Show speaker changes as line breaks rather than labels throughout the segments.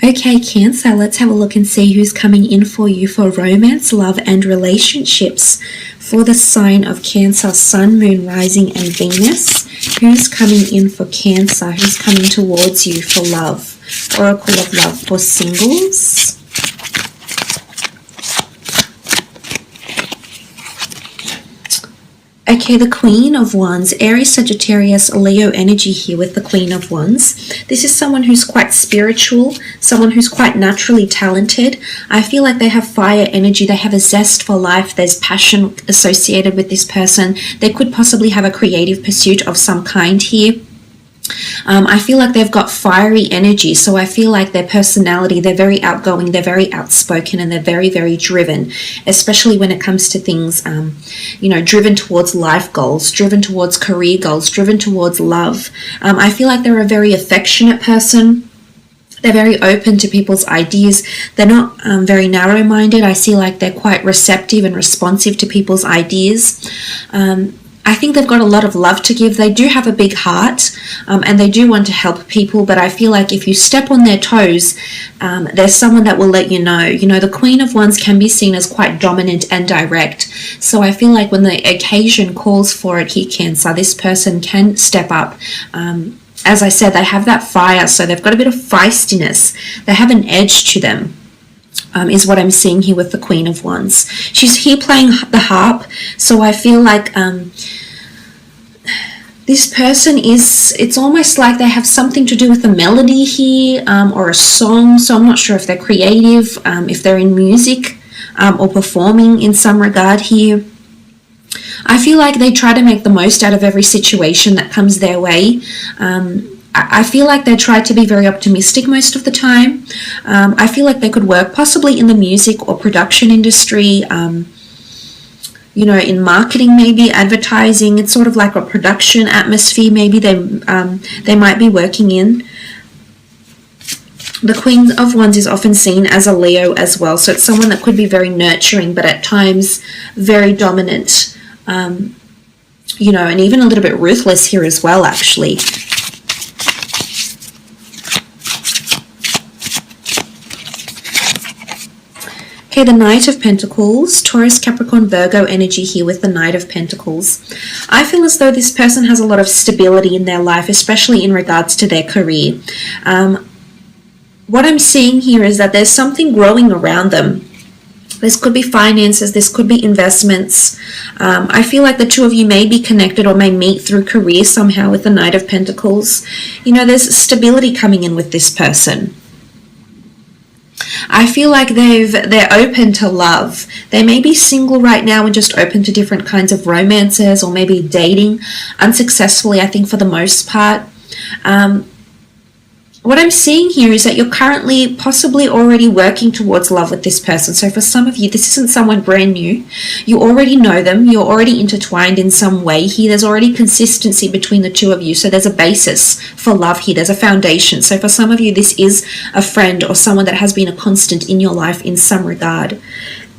Okay, Cancer, let's have a look and see who's coming in for you for romance, love, and relationships. For the sign of Cancer, Sun, Moon, Rising, and Venus, who's coming in for Cancer? Who's coming towards you for love? Oracle of Love for singles. Okay, the Queen of Wands, Aries, Sagittarius, Leo energy here with the Queen of Wands. This is someone who's quite spiritual, someone who's quite naturally talented. I feel like they have fire energy, they have a zest for life, there's passion associated with this person. They could possibly have a creative pursuit of some kind here. I feel like they've got fiery energy, so I feel like their personality, they're very outgoing, they're very outspoken, and they're very, very driven, especially when it comes to things, driven towards life goals, driven towards career goals, driven towards love. I feel like they're a very affectionate person. They're very open to people's ideas. They're not very narrow-minded. I see like they're quite receptive and responsive to people's ideas. I think they've got a lot of love to give. They do have a big heart, and they do want to help people, but I feel like if you step on their toes, there's someone that will let you know. You know, the Queen of Wands can be seen as quite dominant and direct, so I feel like when the occasion calls for it here, Cancer, this person can step up. As I said, they have that fire, so they've got a bit of feistiness. They have an edge to them. Is what I'm seeing here with the Queen of Wands. She's here playing the harp, so I feel like this person it's almost like they have something to do with a melody here, or a song, so I'm not sure if they're creative, if they're in music, or performing in some regard here. I feel like they try to make the most out of every situation that comes their way. I feel like they try to be very optimistic most of the time. I feel like they could work possibly in the music or production industry, in marketing, maybe advertising. It's sort of like a production atmosphere maybe they might be working in. The Queen of Wands is often seen as a Leo as well, so it's someone that could be very nurturing, but at times very dominant, and even a little bit ruthless here as well, actually. Okay, the Knight of Pentacles, Taurus, Capricorn, Virgo energy here with the Knight of Pentacles. I feel as though this person has a lot of stability in their life, especially in regards to their career. What I'm seeing here is that there's something growing around them. This could be finances, this could be investments. I feel like the two of you may be connected or may meet through career somehow with the Knight of Pentacles. There's stability coming in with this person. I feel like they're open to love. They may be single right now and just open to different kinds of romances, or maybe dating unsuccessfully, I think, for the most part. What I'm seeing here is that you're currently possibly already working towards love with this person. So for some of you, this isn't someone brand new. You already know them. You're already intertwined in some way here. There's already consistency between the two of you. So there's a basis for love here. There's a foundation. So for some of you, this is a friend or someone that has been a constant in your life in some regard.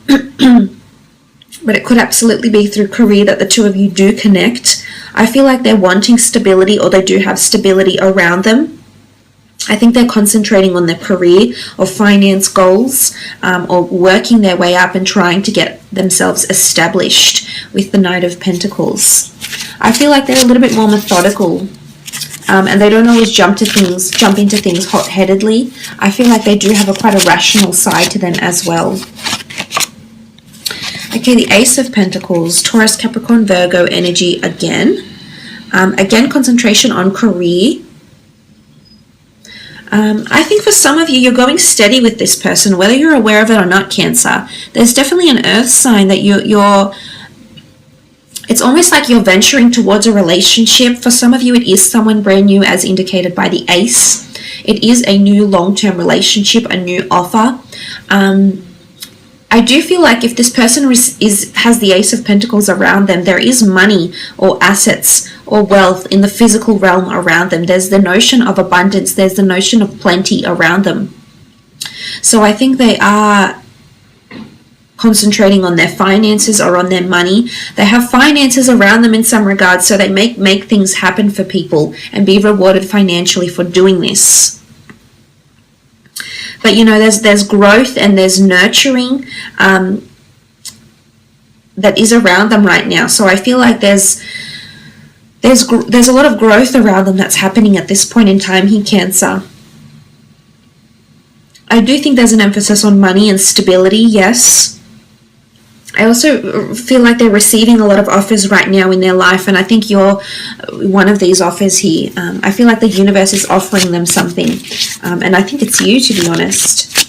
But it could absolutely be through career that the two of you do connect. I feel like they're wanting stability, or they do have stability around them. I think they're concentrating on their career or finance goals, or working their way up and trying to get themselves established with the Knight of Pentacles. I feel like they're a little bit more methodical, and they don't always jump into things hot-headedly. I feel like they do have quite a rational side to them as well. Okay, the Ace of Pentacles, Taurus, Capricorn, Virgo energy again. Again, concentration on career. I think for some of you, you're going steady with this person, whether you're aware of it or not, Cancer. There's definitely an earth sign that it's almost like you're venturing towards a relationship. For some of you, it is someone brand new, as indicated by the Ace. It is a new long-term relationship, a new offer. I do feel like if this person has the Ace of Pentacles around them, there is money or assets or wealth in the physical realm around them. There's the notion of abundance. There's the notion of plenty around them. So I think they are concentrating on their finances or on their money. They have finances around them in some regards, so they make things happen for people and be rewarded financially for doing this. But there's growth and there's nurturing that is around them right now. So I feel like there's a lot of growth around them that's happening at this point in time here, Cancer. I do think there's an emphasis on money and stability, yes. I also feel like they're receiving a lot of offers right now in their life, and I think you're one of these offers here. I feel like the universe is offering them something, and I think it's you, to be honest.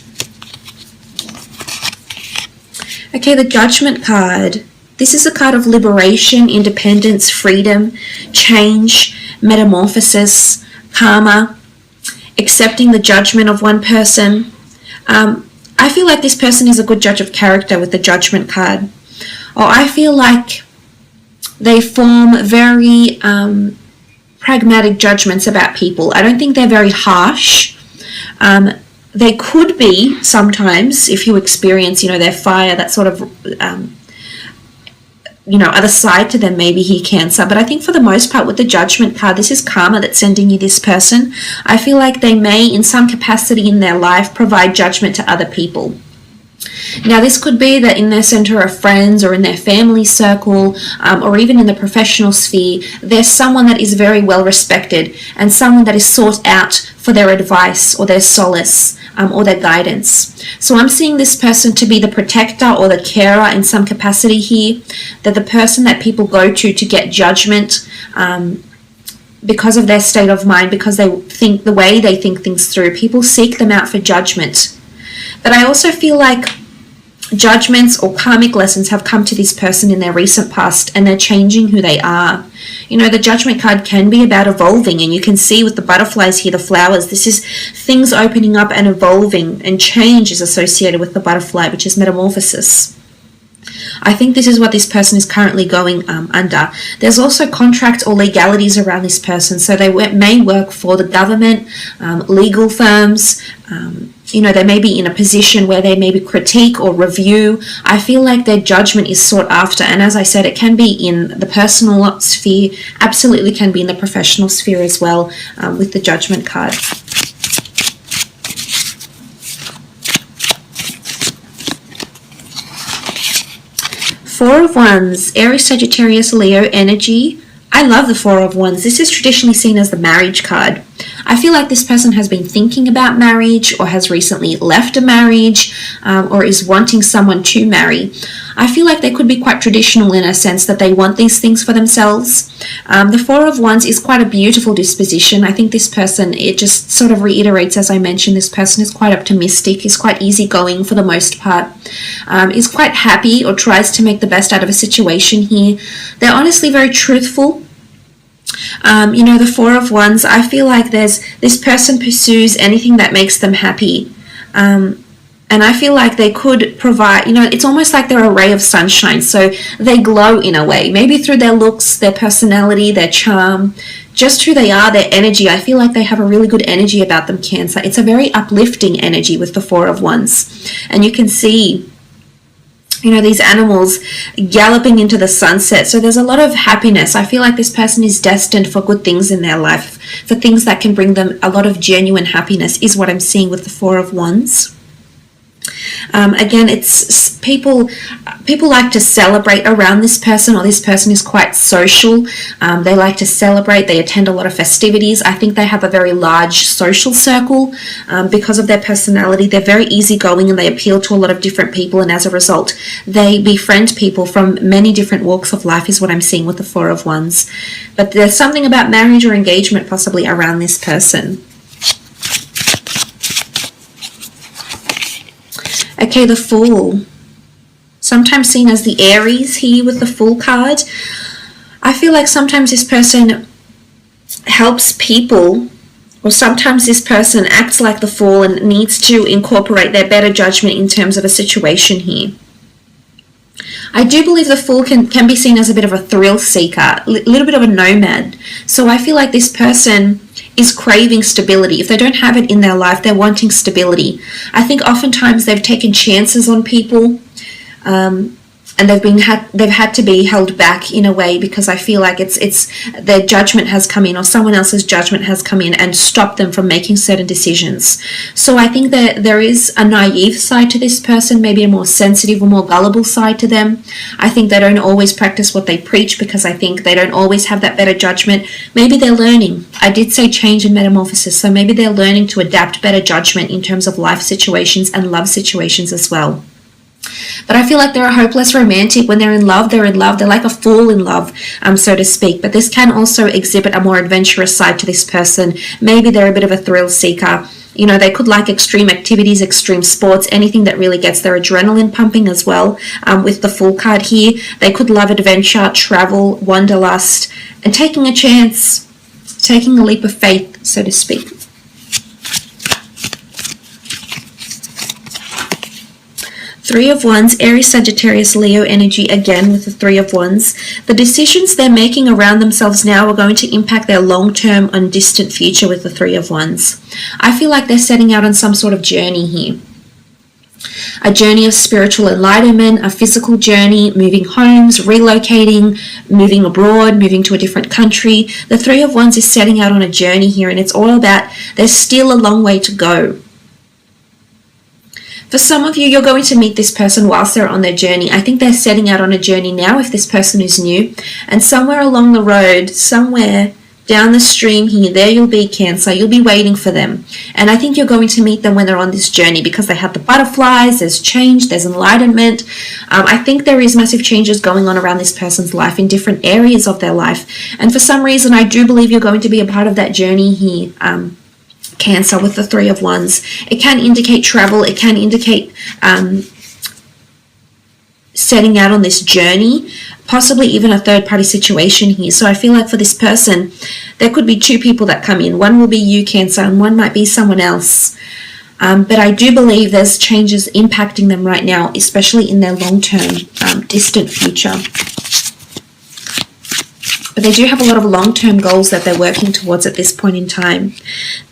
Okay, the Judgment card. This is a card of liberation, independence, freedom, change, metamorphosis, karma, accepting the judgment of one person. I feel like this person is a good judge of character with the Judgment card. Or I feel like they form very pragmatic judgments about people. I don't think they're very harsh. They could be sometimes, if you experience, their fire, that sort of, other side to them, maybe here, Cancer. But I think for the most part with the Judgment card, this is karma that's sending you this person. I feel like they may, in some capacity in their life, provide judgment to other people. Now, this could be that in their center of friends or in their family circle or even in the professional sphere, there's someone that is very well respected and someone that is sought out for their advice or their solace or their guidance. So I'm seeing this person to be the protector or the carer in some capacity here, that the person that people go to get judgment because of their state of mind, because they think the way they think things through. People seek them out for judgment. But I also feel like judgments or karmic lessons have come to this person in their recent past and they're changing who they are. The Judgment card can be about evolving, and you can see with the butterflies here, the flowers, this is things opening up and evolving, and change is associated with the butterfly, which is metamorphosis. I think this is what this person is currently going under. There's also contracts or legalities around this person, so they may work for the government, legal firms. They may be in a position where they maybe critique or review. I feel like their judgment is sought after, and as I said, it can be in the personal sphere, absolutely can be in the professional sphere as well, with the Judgment card. Four of Wands, Aries, Sagittarius, Leo energy. I love the Four of Wands. This is traditionally seen as the marriage card. I feel like this person has been thinking about marriage or has recently left a marriage or is wanting someone to marry. I feel like they could be quite traditional in a sense that they want these things for themselves. The Four of Wands is quite a beautiful disposition. I think this person, it just sort of reiterates, as I mentioned, this person is quite optimistic, is quite easygoing for the most part, is quite happy or tries to make the best out of a situation here. They're honestly very truthful. The Four of Wands, I feel like this person pursues anything that makes them happy. And I feel like they could provide, it's almost like they're a ray of sunshine. So they glow in a way, maybe through their looks, their personality, their charm, just who they are, their energy. I feel like they have a really good energy about them, Cancer. It's a very uplifting energy with the Four of Wands. And you can see, these animals galloping into the sunset. So there's a lot of happiness. I feel like this person is destined for good things in their life, for things that can bring them a lot of genuine happiness, is what I'm seeing with the Four of Wands. Again, it's people like to celebrate around this person, or this person is quite social. They like to celebrate. They attend a lot of festivities. I think they have a very large social circle because of their personality. They're very easygoing and they appeal to a lot of different people, and as a result, they befriend people from many different walks of life, is what I'm seeing with the Four of Wands. But there's something about marriage or engagement possibly around this person. Okay, the Fool. Sometimes seen as the Aries here with the Fool card. I feel like sometimes this person helps people, or sometimes this person acts like the Fool and needs to incorporate their better judgment in terms of a situation here. I do believe the Fool can be seen as a bit of a thrill seeker, a little bit of a nomad. So I feel like this person is craving stability. If they don't have it in their life, they're wanting stability. I think oftentimes they've taken chances on people. and they've had to be held back in a way, because I feel like it's their judgment has come in, or someone else's judgment has come in and stopped them from making certain decisions. So I think that there is a naive side to this person, maybe a more sensitive or more gullible side to them. I think they don't always practice what they preach, because I think they don't always have that better judgment. Maybe they're learning. I did say change and metamorphosis, so maybe they're learning to adapt better judgment in terms of life situations and love situations as well. But I feel like they're a hopeless romantic. When they're in love, they're in love. They're like a fool in love, so to speak. But this can also exhibit a more adventurous side to this person. Maybe they're a bit of a thrill seeker. You know, they could like extreme activities, extreme sports, anything that really gets their adrenaline pumping as well. With the Fool card here, they could love adventure, travel, wanderlust, and taking a chance, taking a leap of faith, so to speak. Three of Wands, Aries, Sagittarius, Leo energy, again with the Three of Wands. The decisions they're making around themselves now are going to impact their long-term and distant future with the Three of Wands. I feel like they're setting out on some sort of journey here. A journey of spiritual enlightenment, a physical journey, moving homes, relocating, moving abroad, moving to a different country. The Three of Wands is setting out on a journey here, and it's all about there's still a long way to go. For some of you, you're going to meet this person whilst they're on their journey. I think they're setting out on a journey now if this person is new. And somewhere along the road, somewhere down the stream here, there you'll be, Cancer. You'll be waiting for them. And I think you're going to meet them when they're on this journey, because they have the butterflies, there's change, there's enlightenment. I think there is massive changes going on around this person's life in different areas of their life. And for some reason, I do believe you're going to be a part of that journey here, Cancer, with the Three of Wands. It can indicate travel. It can indicate setting out on this journey, possibly even a third-party situation here. So I feel like for this person, there could be two people that come in. One will be you, Cancer, and one might be someone else. But I do believe there's changes impacting them right now, especially in their long-term, distant future. But they do have a lot of long-term goals that they're working towards at this point in time.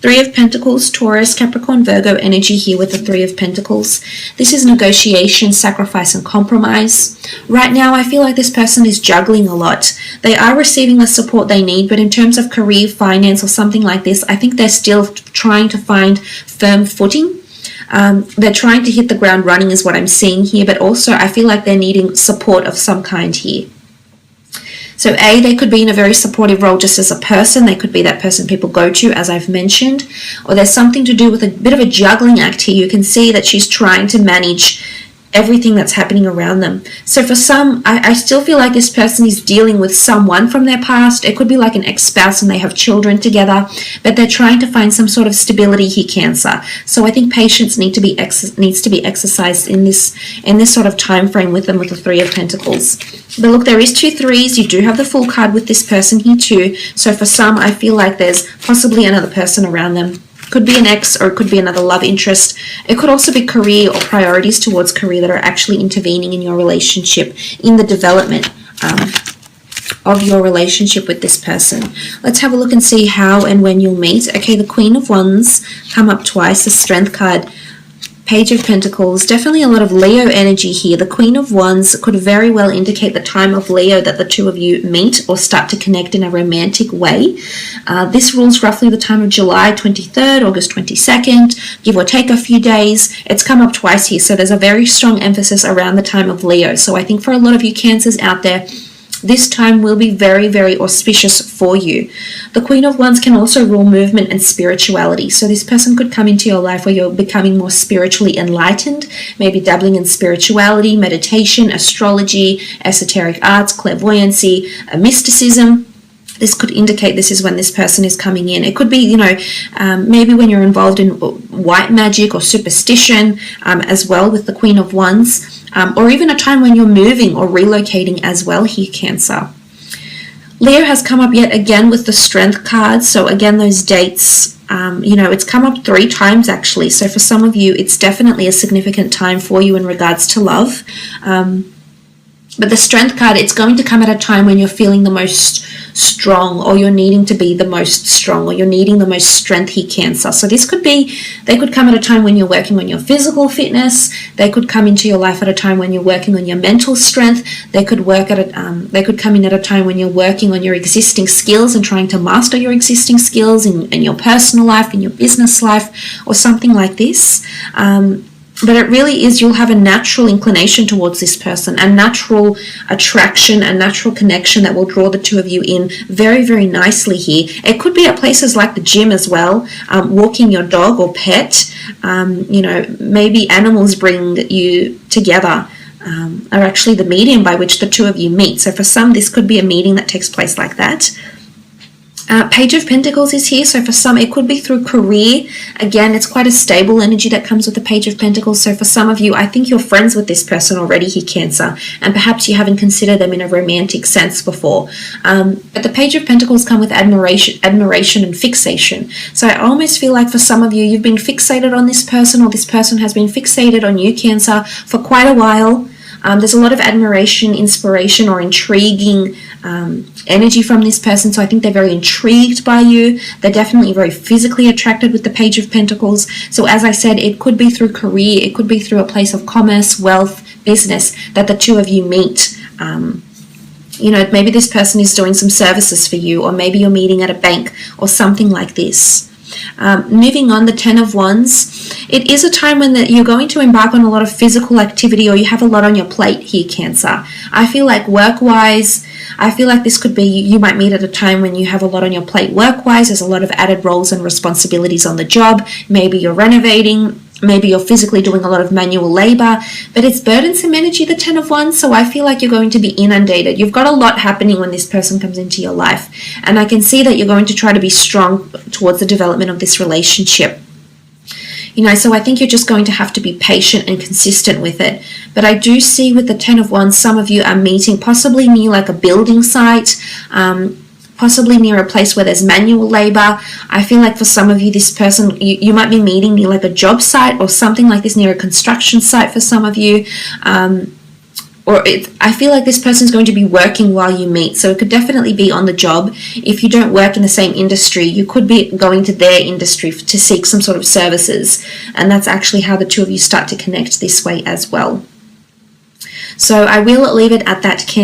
Three of Pentacles, Taurus, Capricorn, Virgo energy here with the Three of Pentacles. This is negotiation, sacrifice, and compromise. Right now, I feel like this person is juggling a lot. They are receiving the support they need, but in terms of career, finance, or something like this, I think they're still trying to find firm footing. They're trying to hit the ground running is what I'm seeing here, but also I feel like they're needing support of some kind here. So A, they could be in a very supportive role just as a person. They could be that person people go to, as I've mentioned. Or there's something to do with a bit of a juggling act here. You can see that she's trying to manage everything that's happening around them. So for some, I still feel like this person is dealing with someone from their past. It could be like an ex-spouse and they have children together, but they're trying to find some sort of stability here, Cancer. So I think patience needs to be exercised in this sort of time frame with them with the Three of Pentacles. But look, there is two threes. You do have the Fool card with this person here too. So for some, I feel like there's possibly another person around them. Could be an ex, or it could be another love interest. It could also be career or priorities towards career that are actually intervening in your relationship, in the development of your relationship with this person. Let's have a look and see how and when you'll meet. Okay, the Queen of Wands come up twice, the Strength card, Page of Pentacles, definitely a lot of Leo energy here. The Queen of Wands could very well indicate the time of Leo that the two of you meet or start to connect in a romantic way. This rules roughly the time of July 23rd, August 22nd, give or take a few days. It's come up twice here, so there's a very strong emphasis around the time of Leo. So I think for a lot of you Cancers out there, this time will be very, very auspicious for you. The Queen of Wands can also rule movement and spirituality. So this person could come into your life where you're becoming more spiritually enlightened, maybe dabbling in spirituality, meditation, astrology, esoteric arts, clairvoyancy, mysticism. This could indicate this is when this person is coming in. It could be, maybe when you're involved in white magic or superstition as well with the Queen of Wands. Or even a time when you're moving or relocating as well here, Cancer. Leo has come up yet again with the Strength card. So again, those dates, it's come up 3 times actually. So for some of you, it's definitely a significant time for you in regards to love. But the Strength card, it's going to come at a time when you're feeling the most strong, or you're needing to be the most strong, or you're needing the most strength here, Cancer. So this could be, they could come at a time when you're working on your physical fitness. They could come into your life at a time when you're working on your mental strength. They could they could come in at a time when you're working on your existing skills and trying to master your existing skills in your personal life, in your business life, or something like this. But it really is, you'll have a natural inclination towards this person, a natural attraction, a natural connection that will draw the two of you in very, very nicely here. It could be at places like the gym as well, walking your dog or pet. Maybe animals bring you together, are actually the medium by which the two of you meet. So for some, this could be a meeting that takes place like that. Page of Pentacles is here, so for some it could be through career. Again, it's quite a stable energy that comes with the Page of Pentacles, so for some of you, I think you're friends with this person already here, Cancer, and perhaps you haven't considered them in a romantic sense before. But the Page of Pentacles come with admiration and fixation. So I almost feel like for some of you, you've been fixated on this person, or this person has been fixated on you, Cancer, for quite a while. There's a lot of admiration, inspiration, or intriguing energy from this person. So I think they're very intrigued by you. They're definitely very physically attracted with the Page of Pentacles. So as I said, it could be through career. It could be through a place of commerce, wealth, business that the two of you meet. Maybe this person is doing some services for you, or maybe you're meeting at a bank or something like this. Moving on, the Ten of Wands. It is a time when you're going to embark on a lot of physical activity, or you have a lot on your plate here, Cancer. I feel like work-wise, I feel like this could be, you might meet at a time when you have a lot on your plate work-wise. There's a lot of added roles and responsibilities on the job. Maybe you're renovating. Maybe you're physically doing a lot of manual labor, but it's burdensome energy, the Ten of Wands, so I feel like you're going to be inundated. You've got a lot happening when this person comes into your life, and I can see that you're going to try to be strong towards the development of this relationship. So I think you're just going to have to be patient and consistent with it. But I do see with the Ten of Wands, some of you are meeting possibly near like a building site, possibly near a place where there's manual labor. I feel like for some of you, this person, you might be meeting near like a job site or something like this, near a construction site for some of you. I feel like this person is going to be working while you meet. So it could definitely be on the job. If you don't work in the same industry, you could be going to their industry to seek some sort of services. And that's actually how the two of you start to connect this way as well. So I will leave it at that, Cancer.